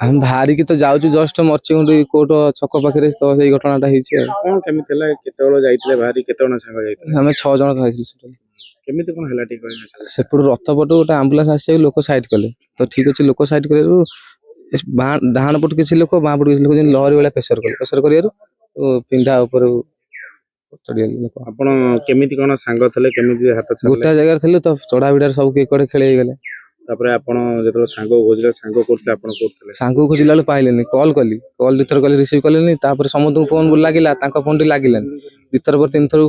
ଆମେ ବାହାରିକି ତ ଯାଉଛୁ ଜଷ୍ଟ ମର୍ଚିଗୁଣ୍ଡି କୋର୍ଟ ଛକ ପାଖରେ ତ ସେଇ ଘଟଣାଟା ହେଇଛି ଆଉ। କଣ କେମିତି ହେଲା? କେତେବେଳେ ଯାଇଥିଲେ ବାହାରି? କେତେ ଜଣ ସାଙ୍ଗ ଯାଇଥିଲେ? ଆମେ 6 ଜଣ ଖାଇଥିଲୁ ସେଠୁ। କେମିତି କଣ ହେଲା ଟିକେ କହିବେ? ସେପଟୁ ରଥ ପଟୁ ଗୋଟେ ଆମ୍ବୁଲାନ୍ସ ଆସିବାକୁ ଲୋକ ସାଇଡ କଲେ, ତ ଠିକ ଅଛି ଲୋକ ସାଇଡ କରିବାରୁ ଡାହାଣ ପଟୁ କିଛି ଲୋକ ବାଁ ପଟୁ କିଛି ଲୋକ ଯେମିତି ଲହରୀ ଭଳିଆ ପ୍ରେସର କରିବାରୁ ପିଣ୍ଡା ଉପରୁ ଚଢିଗଲେ ଲୋକ। ଆପଣ କେମିତି କଣ ସାଙ୍ଗ ଥିଲେ? କେମିତି ହାତ ଛାଡିଲେ? ଗୋଟା ଜାଗାରେ ଥିଲୁ ତ ଚଢା ଭିଡାରେ ସବୁ କିଏ କୁଆଡେ ଖେଳେଇ ଗଲେ। ତାପରେ ଆପଣ ଯେତେବେଳେ ସାଙ୍ଗ ଖୋଜିଲେ, ସାଙ୍ଗ କରୁଥିଲେ ଆପଣ କରୁଥିଲେ? ସାଙ୍ଗକୁ ଖୋଜିଲା ବେଳକୁ ପାଇଲେନି, କଲ୍ ଦିଥର କଲି ରିସିଭ୍ କଲେନି। ତାପରେ ସମସ୍ତଙ୍କୁ ଫୋନ ଲାଗିଲା, ତାଙ୍କ ଫୋନ ଟି ଲାଗିଲାନି। ଦିଥର ପରେ 3 ଥର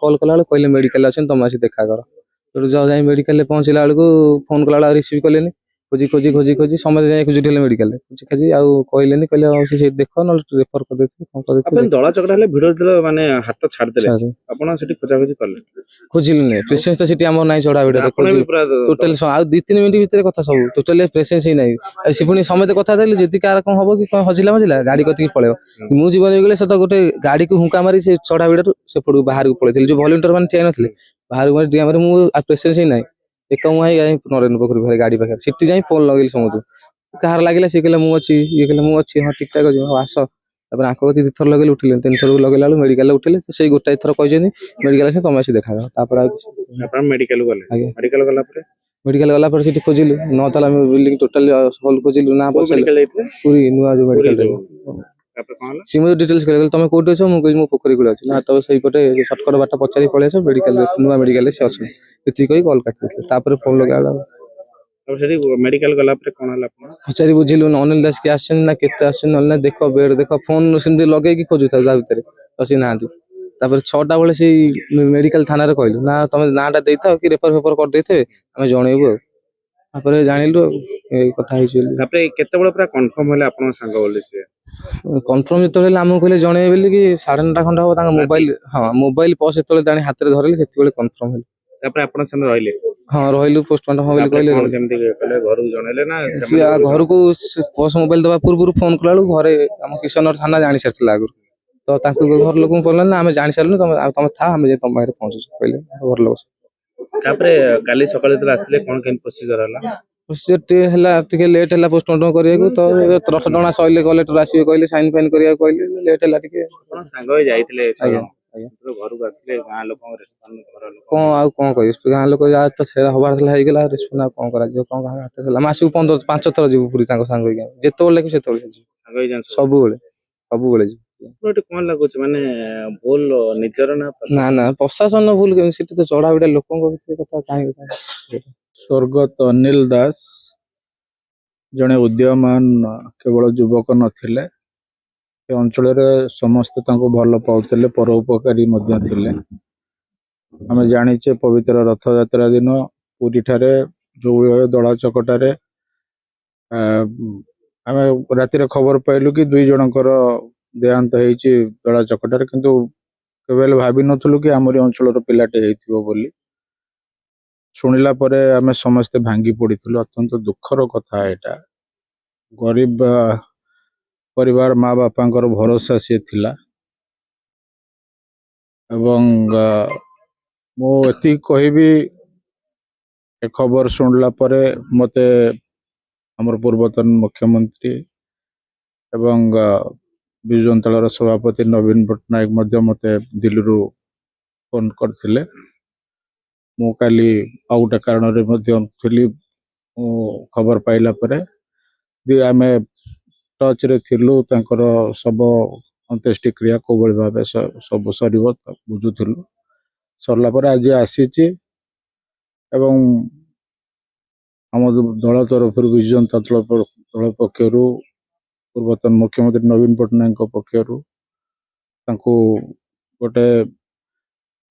କଲ୍ କଲା ବେଳକୁ କହିଲେ ମେଡିକାଲ ଅଛନ୍ତି, ତମେ ଆସି ଦେଖା କର। ସେଠୁ ଯାଇ ମେଡିକାଲରେ ପହଞ୍ଚିଲା ବେଳକୁ ଫୋନ କଲା ବେଳକୁ ରିସିଭ୍ କଲେନି। ଖୋଜି ସମସ୍ତେ ଯାଇ ଖୋଜିଥିଲେ ମେଡିକାଲରେ, ଖୋଜି ଆଉ କହିଲେନି। କହିଲେ ଆଉ ସେଇଠି ଦେଖ, ନହେଲେ ରେଫର କରିଦେଇଥିବେ କଣ ଆପଣ କରିଦେଇଥିବେ। ଦଳା ଚକଟା ହେଲେ ଭିଡ ଥିଲେ ମାନେ ହାତ ଛାଡିଦେଲେ, ଆପଣ ସେଠି ଖୋଜାଖୋଜି କଲେ? ଖୋଜିଲୁନି, ପ୍ରେସେନ୍ସ ତ ସେଠି ଆମର ନାହିଁ ଚଢା ଭିଡରେ। ଟୋଟାଲି ଆଉ 2-3 ମିନିଟ୍ ଭିତରେ କଥା ସବୁ ଟୋଟାଲି ପ୍ରେସେନ୍ସ ହିଁ ନାହିଁ। ଆଉ ସେ ପୁଣି ସମେତ କଥା ହେଲେ ଯଦି କାହାର କଣ ହବ କି କଣ ହଜିଲା ଗାଡି କତିକି ପଳେଇବ। ମୁଁ ଜୀବନ ହେଇଗଲେ ସେ ତ ଗୋଟେ ଗାଡିକୁ ହୁଙ୍କା ମାରି ସେ ଚଢା ଭିଡରୁ ସେପଟକୁ ବାହାରକୁ ପଳେଇଥିଲି। ଯୋଉ ଭଲେଣ୍ଟିୟର ମାନେ ଠିଆ ନଥିଲେ ବାହାରକୁ ଡିଆଁ ମାରି, ମୁଁ ପ୍ରେସେନ୍ସ ହିଁ ନାହିଁ। ଏକ ମୁଁ ଯାଇ ନରେନ୍ଦ୍ର ପୋଖରୀ ଗାଡି ପାଖରେ ସେଠି ଯାଇ ଫୋନ ଲଗେଇଲି ସମସ୍ତଙ୍କୁ। କାହାର ଲାଗିଲା ସିଏ କହିଲା ମୁଁ ଅଛି, ଇଏ କହିଲେ ମୁଁ ଅଛି, ହଁ ଠିକ ଠାକ ଅଛି, ହଉ ଆସ। ତାପରେ ଆଙ୍କ କତିକି 2 ଥର ଲଗେଇଲେ ଉଠିଲେନି, 3 ଥରକୁ ଲଗେଇଲା ବେଳକୁ ମେଡିକାଲରେ ଉଠିଲେ। ସେଇ ଗୋଟାଏ ଥର କହିଛନ୍ତି ମେଡିକାଲ ଆସି ତମେ ଆସି ଦେଖା କର। ତାପରେ ଆଉ ଆପଣ ମେଡିକାଲ ଗଲେ? ଆଜ୍ଞା ମେଡିକାଲ ଗଲା ପରେ ସେଠି ଖୋଜିଲୁ 9 ତାଲା ବିଲ୍ଡିଂ ଟୋଟାଲି ହଲ ଖୋଜିଲୁ, ନା ପଚାରିଲୁ। ପୁରୀ ନୂଆ ଯୋଉ ମେଡିକାଲ ସିଏ ମୋତେ ଡିଟେଲ୍ସ କହିଲେ, ତମେ କୋଉଠି ଅଛ? ମୁଁ କହିଲି ମୁଁ ପୋଖରୀ କୂଳେ ଅଛି। ନା ତ ସେଇପଟେ ସର୍ଟକଟ ବାଟ ପଚାରି ପଳେଇ ଆସ, ମେଡିକାଲ ନୂଆ ମେଡିକାଲରେ ସେ ଅଛନ୍ତି। ଏତିକି କହି କଲ୍ କାଟି ଦେଇଥିଲେ। ତାପରେ ଫୋନ ଲଗେଇଲା ସେଠି ମେଡିକାଲ ଗଲା ପରେ କଣ ହେଲା? ପଚାରି ବୁଝିଲୁ ଅନିଲ ଦାସ କିଏ ଆସିଛନ୍ତି ନା କେତେ ଆସିଛନ୍ତି, ନହେଲେ ଦେଖ ବେଡ ଦେଖ। ଫୋନ ସେମିତି ଲଗେଇକି ଖୋଜୁଥାଉ ତା ଭିତରେ, ତ ସେ ନାହାନ୍ତି। ତାପରେ 6ଟା ବେଳେ ସେଇ ମେଡିକାଲ ଥାନାରେ କହିଲୁ, ନା ତମେ ନାଁଟା ଦେଇଥାଅ କି ରେଫର କରିଦେଇଥିବେ, ଆମେ ଜଣେଇବୁ ଆଉ। ତାପରେ ଜାଣିଲୁ ଏଇ କଥା ହେଇଛି ବୋଲି। ତାପରେ କେତେବେଳେ ପୁରା କନଫର୍ମ ହେଲା ଆପଣଙ୍କ ସାଙ୍ଗ ବୋଲି? ସିଏ କନଫର୍ମ ଯେତେବେଳେ ଆମକୁ କହିଲେ ଜଣେଇବେ ବୋଲି କି 9:30 ଖଣ୍ଡେ ହବ, ତାଙ୍କ ମୋବାଇଲ ପର୍ସ ଯେତେବେଳେ ଜାଣି ହାତରେ ଧରିଲେ ସେତେବେଳେ କନଫର୍ମ ହେଲା। ତାପରେ ଆପଣ ସେମାନେ ରହିଲେ? ହଁ ରହିଲୁ, ପୋଷ୍ଟମର୍ଟମ ହବ ବୋଲି କହିଲେ। କେମିତି କହିଲେ? ଘରକୁ ଜଣେଇଲେ ନା? ଘରକୁ ପର୍ସ ମୋବାଇଲ ଦବା ପୂର୍ବରୁ ଫୋନ କଲା ବେଳକୁ ଘରେ ଆମ କିଶନଗର ଥାନା ଜାଣି ସାରିଥିଲା ଆଗରୁ, ତ ତାଙ୍କୁ ଘର ଲୋକଙ୍କୁ କହିଲେ ନା ଆମେ ଜାଣି ସାରିଲୁନି, ତମେ ଥା, ଆମେ ଯାଇ ତମ ପାଖରେ ପହଞ୍ଚୁଛୁ କହିଲେ ଘର ଲୋକ। ତାପରେ କାଲି ସକାଳେ ଯେତେବେଳେ ଆସିଲେ କଣ କେମିତି ପ୍ରୋସିଜର ହେଲା? ପ୍ରୋସିଜର ଟିକେ ଲେଟ୍ ହେଲା ପୋଷ୍ଟମର୍ଟମ କରିବାକୁ। ତ ରଥ ଟଣା ସଇଲେ କଲେକ୍ଟର ଆସିବେ କହିଲେ, ସାଇନ ଫାଇନ କରିବାକୁ କହିଲେ, ଲେଟ୍ ହେଲା ଟିକେ। ଆପଣ ସାଙ୍ଗ ହେଇ ଯାଇଥିଲେ? ଆଜ୍ଞା ଘରକୁ ଆସିଲେ ଗାଁ ଲୋକଙ୍କ ରେସ୍ପନ୍ସ, ଘର ଲୋକ କଣ ଆଉ କଣ କହିବି? ଗାଁ ଲୋକ ଯାହା ତ ହବାର ଥିଲା ହେଇଗଲା, ରେସ୍ପନ୍ସ ଆଉ କଣ କରାଯିବ? କଣ ହାତରେ ଥିଲା। ମାସକୁ 5 ଥର ଯିବୁ ପୁରୀ ତାଙ୍କ ସାଙ୍ଗ ହେଇକି, ଯେତେବେଳେ ଲାଗିବ ସେତେବେଳେ ଯିବୁ, ସବୁବେଳେ ଯିବୁ। କଣ ଲାଗୁଛି ମାନେ ଭୁଲ ନିଜର ନା ନା ପ୍ରଶାସନ ଭୁଲ କେମିତି? ସେଠି ତ ଚଢା ଭିଡା ଲୋକଙ୍କ ଭିତରେ କଥା କାହିଁକି? ସ୍ୱର୍ଗତ ଅନିଲ ଦାସ ଜଣେ ଉଦୀୟମାନ କେବଳ ଯୁବକ ନଥିଲେ, ଏ ଅଞ୍ଚଳରେ ସମସ୍ତେ ତାଙ୍କୁ ଭଲ ପାଉଥିଲେ, ପରୋପକାରୀ ମଧ୍ୟ ଥିଲେ। ଆମେ ଜାଣିଛେ ପବିତ୍ର ରଥଯାତ୍ରା ଦିନ ପୁରୀ ଠାରେ ଯୋଉ ଦଳା ଚକଟାରେ ଆମେ ରାତିରେ ଖବର ପାଇଲୁ କି 2 ଜଣଙ୍କର ଦେହାନ୍ତ ହେଇଛି ଦଳା ଚକଟାରେ, କିନ୍ତୁ କେବେ ହେଲେ ଭାବିନଥିଲୁ କି ଆମରି ଅଞ୍ଚଳର ପିଲାଟେ ହେଇଥିବ ବୋଲି। ଶୁଣିଲା ପରେ ଆମେ ସମସ୍ତେ ଭାଙ୍ଗି ପଡିଥିଲୁ। ଅତ୍ୟନ୍ତ ଦୁଃଖର କଥା ଏଇଟା। ଗରିବ ପରିବାର, ମା ବାପାଙ୍କର ଭରସା ସିଏ ଥିଲା। ଏବଂ ମୁଁ ଏତିକି କହିବି, ଏ ଖବର ଶୁଣିଲା ପରେ ମତେ ଆମର ପୂର୍ବତନ ମୁଖ୍ୟମନ୍ତ୍ରୀ ଏବଂ ବିଜୁ ଜନତା ଦଳର ସଭାପତି ନବୀନ ପଟ୍ଟନାୟକ ମଧ୍ୟ ମତେ ଦିଲ୍ଲୀରୁ ଫୋନ କରିଥିଲେ। ମୁଁ କାଲି ଆଉ ଗୋଟେ କାରଣରେ ମଧ୍ୟ ଥିଲି। ମୁଁ ଖବର ପାଇଲା ପରେ ଆମେ ଟଚରେ ଥିଲୁ, ତାଙ୍କର ଶବ ଅନ୍त्यେଷ୍ଟି କ୍ରିୟା କୋଭଳି ଭାବେ ସବୁ ସରିବ ବୁଝୁଥିଲୁ। ସରିଲା ପରେ ଆଜି ଆସିଛି ଏବଂ ଆମ ଦଳ ତରଫରୁ, ବିଜୁ ଜନତା ଦଳ ପକ୍ଷରୁ, ପୂର୍ବତନ ମୁଖ୍ୟମନ୍ତ୍ରୀ ନବୀନ ପଟ୍ଟନାୟକଙ୍କ ପକ୍ଷରୁ ତାଙ୍କୁ ଗୋଟେ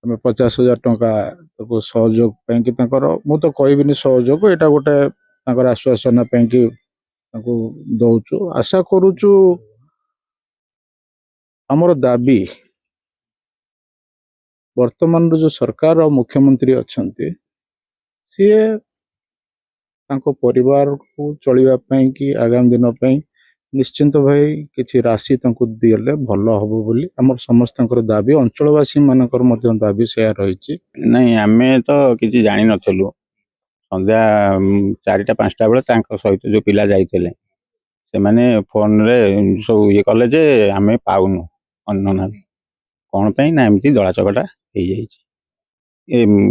ଆମେ 50,000 ଟଙ୍କା ତାକୁ ସହଯୋଗ ପାଇଁକି, ତାଙ୍କର ମୁଁ ତ କହିବିନି ସହଯୋଗ, ଏଇଟା ଗୋଟେ ତାଙ୍କର ଆଶ୍ୱାସନା ପାଇଁକି ତାଙ୍କୁ ଦଉଛୁ। ଆଶା କରୁଛୁ ଆମର ଦାବି, ବର୍ତ୍ତମାନର ଯୋଉ ସରକାର ଆଉ ମୁଖ୍ୟମନ୍ତ୍ରୀ ଅଛନ୍ତି, ସିଏ ତାଙ୍କ ପରିବାରକୁ ଚଳିବା ପାଇଁ କି ଆଗାମୀ ଦିନ ପାଇଁ ନିଶ୍ଚିନ୍ତ ଭାଇ କିଛି ରାଶି ତାଙ୍କୁ ଦେଲେ ଭଲ ହବ ବୋଲି ଆମର ସମସ୍ତଙ୍କର ଦାବି, ଅଞ୍ଚଳବାସୀ ମାନଙ୍କର ମଧ୍ୟ ଦାବି ସେୟା ରହିଛି। ନାଇଁ ଆମେ ତ କିଛି ଜାଣିନଥିଲୁ। ସନ୍ଧ୍ୟା 4ଟା 5ଟା ବେଳେ ତାଙ୍କ ସହିତ ଯୋଉ ପିଲା ଯାଇଥିଲେ ସେମାନେ ଫୋନରେ ସବୁ ଇଏ କଲେ ଯେ ଆମେ ପାଉନୁ ଅନ୍ୟ କ'ଣ ପାଇଁ ନା ଏମିତି ଦଳା ଚକଟା ହେଇଯାଇଛି,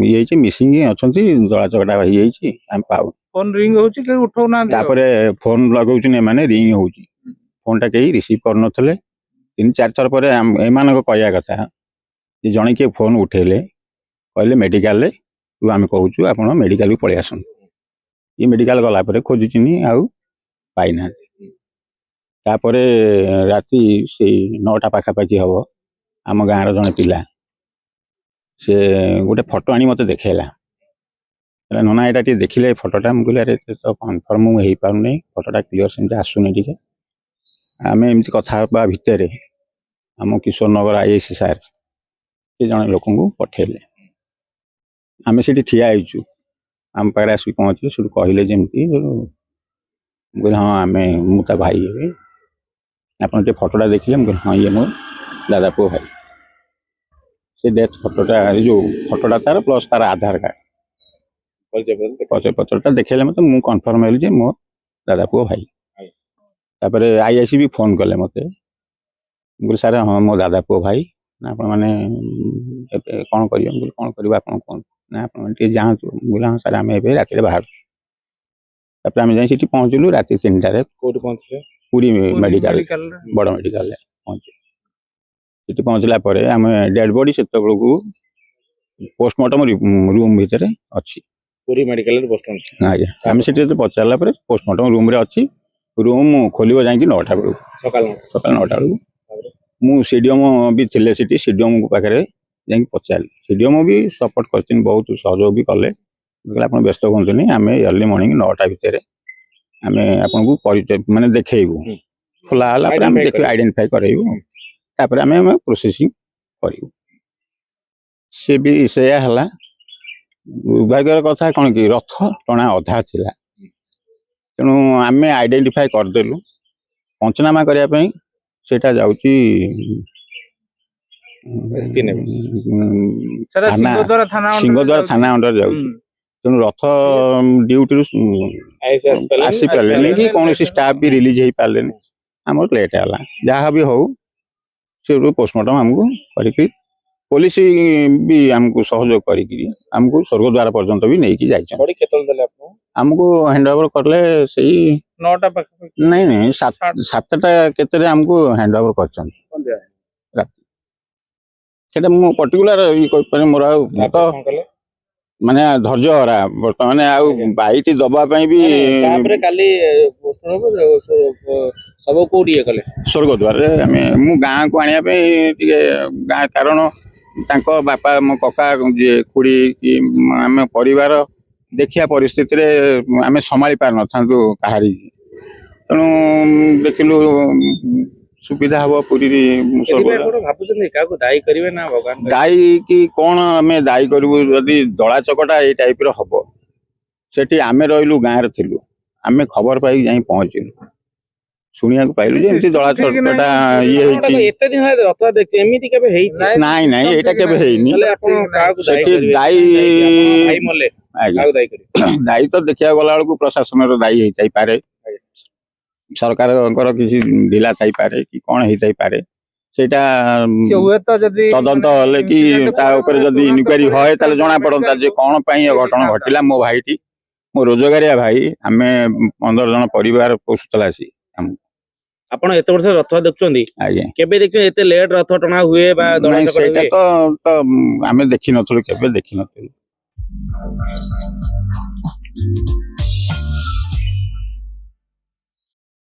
ଇଏ ହେଇଛି ମିସିଂ ଅଛନ୍ତି, ଦଳା ଚକଟା ହେଇଯାଇଛି, ଆମେ ପାଉନୁ। ଫୋନ ରିଙ୍ଗ ହଉଛି କେହି ଉଠଉନାହାନ୍ତି। ତାପରେ ଫୋନ ଲଗାଉଛନ୍ତି ଏମାନେ, ରିଙ୍ଗ ହଉଛି, ଫୋନଟା କେହି ରିସିଭ୍ କରୁନଥିଲେ। 3-4 ଥର ପରେ ଏମାନଙ୍କ କହିବା କଥା ଯେ ଜଣେ କିଏ ଫୋନ ଉଠେଇଲେ, କହିଲେ ମେଡିକାଲରେ ଆମେ କହୁଛୁ ଆପଣ ମେଡିକାଲକୁ ପଳେଇ ଆସନ୍ତୁ। ଇଏ ମେଡିକାଲ ଗଲା ପରେ ଖୋଜୁଛନ୍ତି, ଆଉ ପାଇନାହାନ୍ତି। ତାପରେ ରାତି ସେଇ 9ଟା ପାଖାପାଖି ହବ, ଆମ ଗାଁର ଜଣେ ପିଲା ସେ ଗୋଟେ ଫଟୋ ଆଣି ମୋତେ ଦେଖେଇଲା, କହିଲା ନନା ଏଇଟା ଟିକେ ଦେଖିଲେ ଫଟୋଟା। ମୁଁ କହିଲି ଆରେ ତ କନଫର୍ମ ମୁଁ ହେଇପାରୁନି, ଫଟୋଟା କ୍ଲିଅର ସେମିତି ଆସୁନି ଟିକେ। ଆମେ ଏମିତି କଥା ହେବା ଭିତରେ ଆମ କିଶୋରନଗର IAC ସାର୍ ସେ ଜଣେ ଲୋକଙ୍କୁ ପଠେଇଲେ। ଆମେ ସେଠି ଠିଆ ହେଇଛୁ, ଆମ ପାଖରେ ଆସିକି ପହଞ୍ଚିଲେ, ସେଠୁ କହିଲେ ଯେମିତି, ମୁଁ କହିଲି ହଁ ମୁଁ ତା ଭାଇ ହେବି, ଆପଣ ଟିକେ ଫଟୋଟା ଦେଖିଲେ। ମୁଁ କହିଲି ହଁ ଇଏ ମୋ ଦାଦା ପୁଅ ଭାଇ। ସେ ଡେଥ୍ ଫଟୋଟା, ଏ ଯେଉଁ ଫଟୋଟା ତାର ପ୍ଲସ୍ ତାର ଆଧାର କାର୍ଡ଼ ପରିଚୟ ପତ୍ରଟା ଦେଖେଇଲେ ମୋତେ, ମୁଁ କନଫର୍ମ ହେଲି ଯେ ମୋ ଦାଦା ପୁଅ ଭାଇ। ତାପରେ IAC ବି ଫୋନ୍ କଲେ ମୋତେ। ମୁଁ କହିଲି ସାର୍ ହଁ ମୋ ଦାଦା ପୁଅ ଭାଇ, ନା ଆପଣମାନେ ଏବେ କ'ଣ କରିବେ? ମୁଁ କହିଲି କ'ଣ କରିବେ ଆପଣ କୁହନ୍ତୁ, ନା ଆପଣ ଟିକେ ଯାଆନ୍ତୁ। ମୁଁ କହିଲି ହଁ ସାର୍ ଆମେ ଏବେ ରାତିରେ ବାହାରୁଛୁ। ତାପରେ ଆମେ ଯାଇ ସେଠି ପହଞ୍ଚିଲୁ ରାତି 3ଟାରେ। କୋଉଠି ପହଞ୍ଚିଲେ? ପୁରୀ ମେଡିକାଲ, ବଡ଼ ମେଡିକାଲରେ ପହଞ୍ଚିଲୁ। ସେଠି ପହଞ୍ଚିଲା ପରେ ଆମେ ଡେଡ୍ ବଡି ସେତେବେଳକୁ ପୋଷ୍ଟମର୍ଟମ ରୁମ୍ ଭିତରେ ଅଛି। ପୁରୀ ମେଡିକାଲରେ ପୋଷ୍ଟମର୍ଟମ? ଆଜ୍ଞା। ଆମେ ସେଠି ଯେତେ ପଚାରିଲା ପରେ ପୋଷ୍ଟମର୍ଟମ ରୁମ୍ରେ ଅଛି। ରୁମ୍ ଖୋଲିବ ଯାଇକି 9ଟା ବେଳକୁ, ସକାଳ 9ଟା ବେଳକୁ। ମୁଁ CDM ବି ଥିଲେ ସେଠି, CDM ପାଖରେ ଯାଇକି ପଚାରିଲି। CDM ବି ସପୋର୍ଟ କରିଛନ୍ତି, ବହୁତ ସହଯୋଗ ବି କଲେ। କହିଲେ ଆପଣ ବ୍ୟସ୍ତ ହୁଅନ୍ତୁନି, ଆମେ ଅର୍ଲି ମର୍ଣ୍ଣିଂ 9ଟା ଭିତରେ ଆମେ ଆପଣଙ୍କୁ ପରିଚୟ ମାନେ ଦେଖେଇବୁ। ଖୋଲା ହେଲା ପରେ ଆମେ ଦେଖିବୁ, ଆଇଡେଣ୍ଟିଫାଇ କରାଇବୁ, ତାପରେ ଆମେ ପ୍ରୋସେସିଂ କରିବୁ। ସେ ବି ସେଇଆ ହେଲା। ଦୁର୍ଭାଗ୍ୟର କଥା କ'ଣ କି ରଥ ଟଣା ଅଧା ଥିଲା, ତେଣୁ ଆମେ ଆଇଡେଣ୍ଟିଫାଇ କରିଦେଲୁ। ପଞ୍ଚନାମା କରିବା ପାଇଁ ସେଇଟା ଯାଉଛି ସିଂହଦ୍ୱାର ଥାନା ଅଣ୍ଡର ଯାଉଛି। ତେଣୁ ରଥ ଡ୍ୟୁଟିରୁ ଆସିପାରିଲେନି କି କୌଣସି ଷ୍ଟାଫ୍ ବି ରିଲିଜ୍ ହେଇପାରିଲେନି, ଆମର ଲେଟ୍ ହେଲା। ଯାହା ବି ହଉ ସେଠୁ ପୋଷ୍ଟମର୍ଟମ ଆମକୁ କରିକି, ପୋଲିସ ବି ଆମକୁ ସହଯୋଗ କରିକି ଆମକୁ ସ୍ୱର୍ଗଦ୍ୱାର ପର୍ଯ୍ୟନ୍ତ ବି ନେଇକି ଯାଇଛନ୍ତି। କେତେବେଳେ ଦେଲେ ଆପଣ? ଆମକୁ ହ୍ୟାଣ୍ଡ ଓଭର କଲେ ସେଇ 9ଟା ପାଖାପାଖି, ନାଇଁ 7ଟା କେତେରେ ଆମକୁ ହ୍ୟାଣ୍ଡ ଓଭର କରିଛନ୍ତି ରାତି। ସେଟା ମୁଁ ପର୍ଟିକୁଲାର ଇଏ କରିପାରେ, ମୋର ଆଉ ତ ମାନେ ଧୈର୍ଯ୍ୟ ହରା ବର୍ତ୍ତମାନ, ଆଉ ବାଇଟି ଦବା ପାଇଁ ବି। କାଲି ସବୁ କୋଉଠି ଇଏ କଲେ? ସ୍ୱର୍ଗଦ୍ୱାରରେ ମୁଁ ଗାଁକୁ ଆଣିବା ପାଇଁ ଟିକେ ଗାଁ, କାରଣ ତାଙ୍କ ବାପା, ମୋ କକା, ଯିଏ ଖୁଡ଼ି କି ଆମେ ପରିବାର ଦେଖିବା ପରିସ୍ଥିତିରେ ଆମେ ସମ୍ଭାଳି ପାରିନଥାନ୍ତୁ କାହାରି। ତେଣୁ ଦେଖିଲୁ ସୁବିଧା ହବ ପୁରୀରେ। ଭାବୁଛନ୍ତି କାହାକୁ ଦାୟୀ କରିବେ ନା ଭଗବାନ? ଦାୟୀ କି କ'ଣ ଆମେ ଦାୟୀ କରିବୁ? ଯଦି ଦଳା ଚକଟା ଏଇ ଟାଇପର ହବ, ସେଠି ଆମେ ରହିଲୁ, ଗାଁରେ ଥିଲୁ, ଆମେ ଖବର ପାଇକି ଯାଇ ପହଞ୍ଚିଲୁ, ଶୁଣିବାକୁ ପାଇଲୁ ଯେ ଏମିତି ଦଳା ଚକଟା ଇଏ ହେଇଛି। ଏତେ ଦିନ ହେଲା ରଥ ଦେଖି, ଏମିତି କେବେ ହେଇଛି? ନାଇଁ ଏଇଟା କେବେ ହେଇନି। ସେଠି ଦାୟୀ ଦାୟୀ ତ ଦେଖିବାକୁ ଗଲା ବେଳକୁ ପ୍ରଶାସନର ଦାୟୀ ହେଇଥାଇପାରେ, ସରକାରଙ୍କର କିଛି ଢିଲା ଥାଇପାରେ, କି କ'ଣ ହେଇଥାଇପାରେ। ସେଇଟା ତଦନ୍ତ ହେଲେ କି ତା ଉପରେ ଯଦି ଇନକ୍ୱାରି ହୁଏ ତାହେଲେ ଜଣା ପଡନ୍ତା ଯେ କ'ଣ ପାଇଁ ଏ ଘଟଣା ଘଟିଲା। ମୋ ଭାଇଟି, ମୋ ରୋଜଗାରିଆ ଭାଇ, ଆମେ 15 ଜଣ ପରିବାର ପୋଷୁଥିଲା ସେ। ଆପଣ ଏତେ ବର୍ଷ ରଥ ଦେଖୁଛନ୍ତି? ଆଜ୍ଞା। କେବେ ଦେଖିଛନ୍ତି ଏତେ ଲେଟ୍ ରଥ ଟଣା ହୁଏ ବା ଦଳା ଚକଟା ହୁଏ? ସେଇଟା ତ ଆମେ ଦେଖିନଥିଲୁ, କେବେ ଦେଖିନଥିଲୁ।